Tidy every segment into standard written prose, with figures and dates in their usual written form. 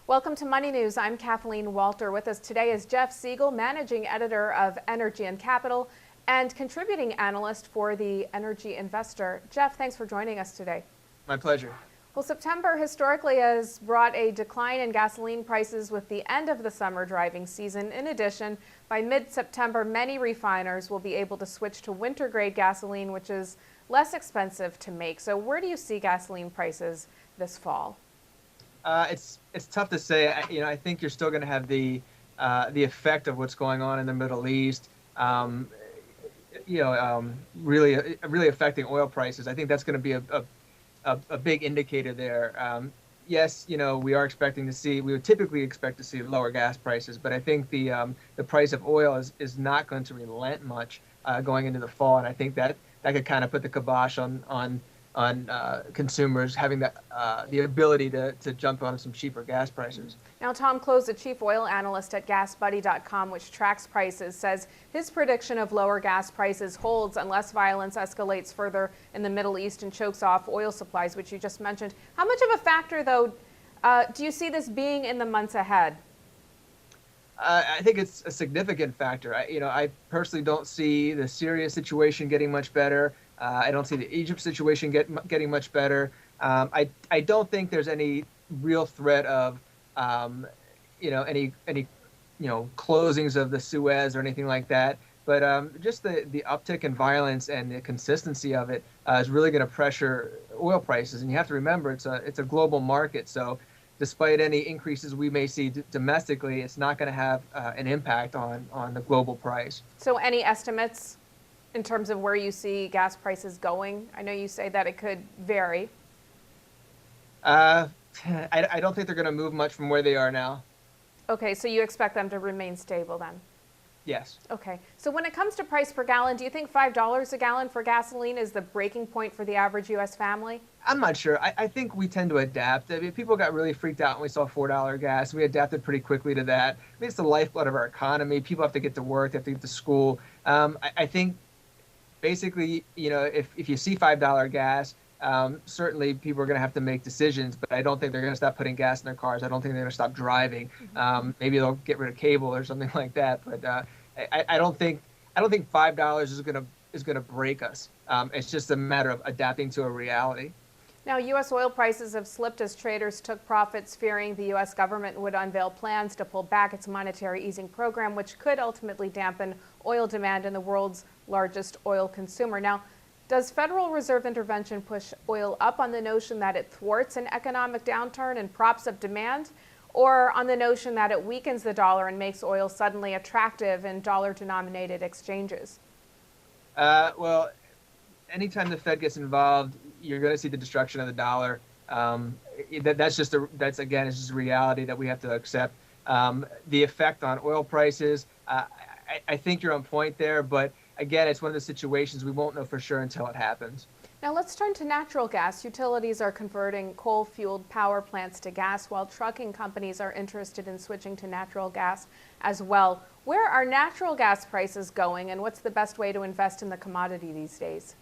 Welcome to Money News. I'm Kathleen Walter. With us today is Jeff Siegel, managing editor of Energy and Capital and contributing analyst for the Energy Investor. Jeff, thanks for joining us today. My pleasure. Well, September historically has brought a decline in gasoline prices with the end of the summer driving season. In addition, by mid-September, many refiners will be able to switch to winter-grade gasoline, which is less expensive to make. So where do you see gasoline prices this fall? It's tough to say. I think you're still going to have the effect of what's going on in the Middle East. Really affecting oil prices. I think that's going to be a big indicator there. Yes, we would typically expect to see lower gas prices, but I think the price of oil is not going to relent much going into the fall, and I think that could kind of put the kibosh on consumers having the ability to jump on some cheaper gas prices. Now, Tom Close, the chief oil analyst at GasBuddy.com, which tracks prices, says his prediction of lower gas prices holds unless violence escalates further in the Middle East and chokes off oil supplies, which you just mentioned. How much of a factor, though, do you see this being in the months ahead? I think it's a significant factor. I personally don't see the Syria situation getting much better. I don't see the Egypt situation getting much better. I don't think there's any real threat of any closings of the Suez or anything like that. But just the uptick in violence and the consistency of it is really going to pressure oil prices. And you have to remember it's a global market. So despite any increases we may see domestically, it's not going to have an impact on the global price. So any estimates in terms of where you see gas prices going? I know you say that it could vary. I don't think they're going to move much from where they are now. Okay, so you expect them to remain stable then? Yes. Okay, so when it comes to price per gallon, do you think $5 a gallon for gasoline is the breaking point for the average U.S. family? I'm not sure. I think we tend to adapt. I mean, people got really freaked out when we saw $4 gas. We adapted pretty quickly to that. I mean, it's the lifeblood of our economy. People have to get to work, they have to get to school. I think basically, if you see $5 gas, certainly people are going to have to make decisions, but I don't think they're going to stop putting gas in their cars. I don't think they're going to stop driving. Maybe they'll get rid of cable or something like that. But I don't think $5 is going to break us. It's just a matter of adapting to a reality. Now, U.S. oil prices have slipped as traders took profits, fearing the U.S. government would unveil plans to pull back its monetary easing program, which could ultimately dampen oil demand in the world's largest oil consumer. Now, does Federal Reserve intervention push oil up on the notion that it thwarts an economic downturn and props up demand, or on the notion that it weakens the dollar and makes oil suddenly attractive in dollar-denominated exchanges? Well, anytime the Fed gets involved, you're going to see the destruction of the dollar. That's just a reality that we have to accept. The effect on oil prices, I think you're on point there, but again, it's one of the situations we won't know for sure until it happens. Now let's turn to natural gas. Utilities are converting coal-fueled power plants to gas, while trucking companies are interested in switching to natural gas as well. Where are natural gas prices going, and what's the best way to invest in the commodity these days?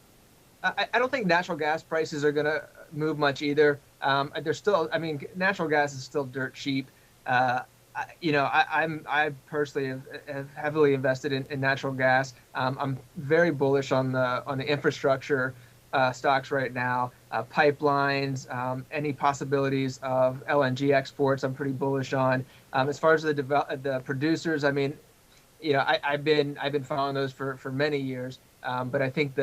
I don't think natural gas prices are going to move much either. Natural gas is still dirt cheap. I personally have heavily invested in natural gas. I'm very bullish on the infrastructure stocks right now. Pipelines, any possibilities of LNG exports, I'm pretty bullish on. As far as the producers, I've been following those for many years. But I think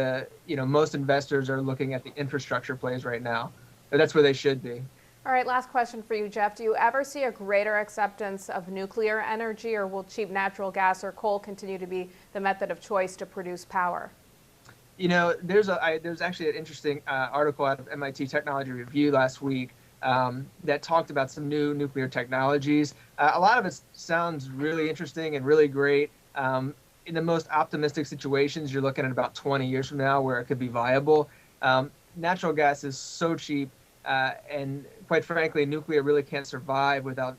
most investors are looking at the infrastructure plays right now. That's where they should be. All right, last question for you, Jeff. Do you ever see a greater acceptance of nuclear energy, or will cheap natural gas or coal continue to be the method of choice to produce power? There's actually an interesting article out of MIT Technology Review last week that talked about some new nuclear technologies. A lot of it sounds really interesting and really great. In the most optimistic situations, you're looking at about 20 years from now where it could be viable. Natural gas is so cheap, and quite frankly, nuclear really can't survive without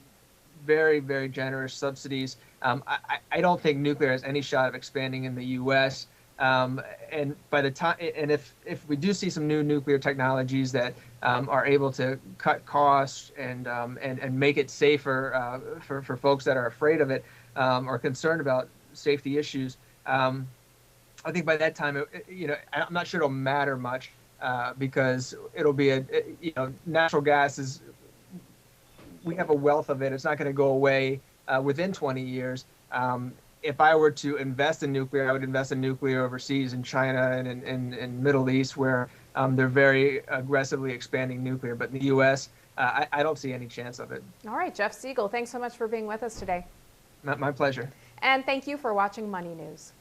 very, very generous subsidies. I don't think nuclear has any shot of expanding in the U.S. And by the time, and if we do see some new nuclear technologies that are able to cut costs and make it safer for folks that are afraid of it or concerned about safety issues. I think by that time, I'm not sure it'll matter much because it'll be natural gas is, we have a wealth of it. It's not going to go away within 20 years. If I were to invest in nuclear, I would invest in nuclear overseas in China and in Middle East, where they're very aggressively expanding nuclear. But in the U.S., I don't see any chance of it. All right, Jeff Siegel, thanks so much for being with us today. My pleasure. And thank you for watching Money News.